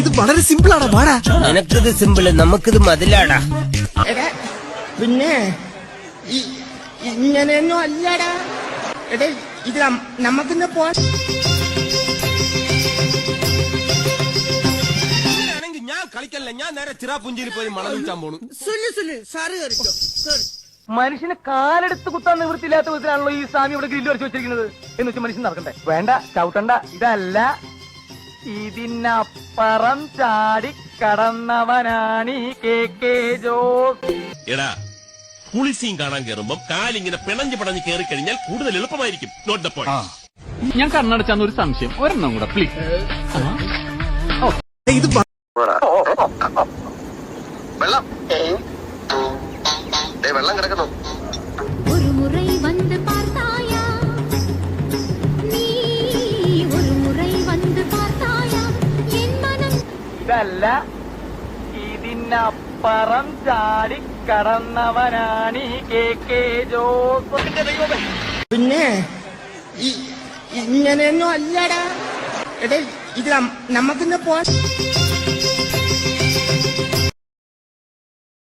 ഇത് വളരെ സിമ്പിൾ ആണ്. വാടാ, നിനക്കിത് സിമ്പിള്, നമുക്കിത് മതിലാടാ. പിന്നെ ഇങ്ങനെയൊന്നും അല്ലടാ. എടേ ഇത് നമുക്കിന്ന് ഞാൻ കളിക്കല്ല, ഞാൻ നേരെ ചിറാപുഞ്ചിയിൽ പോയി മണം വിൽക്കാൻ പോണു. മനുഷ്യന് കാലെടുത്ത് കുത്താൻ നിവൃത്തിയില്ലാത്ത വിധത്തിലാണല്ലോ ഈ സ്വാമി ഇവിടെ ഗ്രില്ല് വരച്ച് വെച്ചിരിക്കുന്നത്. എന്ന് വെച്ചാൽ മനുഷ്യൻ നടക്കണ്ടേ? വേണ്ട, ചവിട്ടണ്ട. ഇതല്ല, ഇതിനപ്പുറം ചാടി കടന്നവനാണ് ഈ KK ജോസ്. എടാ, കുളിസീൻ കാണാൻ കയറുമ്പോ കാലിങ്ങനെ പിണഞ്ഞ് കയറി കഴിഞ്ഞാൽ കൂടുതൽ എളുപ്പമായിരിക്കും. Note the point. ഞാൻ കണ്ണടച്ചാന്ന് ഒരു സംശയം, ഒരെണ്ണം കൂടെ പ്ലീസ്. ഇത് വെള്ളം കിടക്കുന്നു. ഒരു മുறை வந்து பார்த்தாயா நீ ஒரு முறை வந்து பார்த்தாயா என் மனம். ഇതല്ല, ഇതിനപ്പുറം ചാടി കടന്നവനാണ് ഈ KK ജോസ്. പിന്നെ ഇങ്ങനെയൊന്നും അല്ലടാ. എടേ ഇത് നമുക്കിന്ന്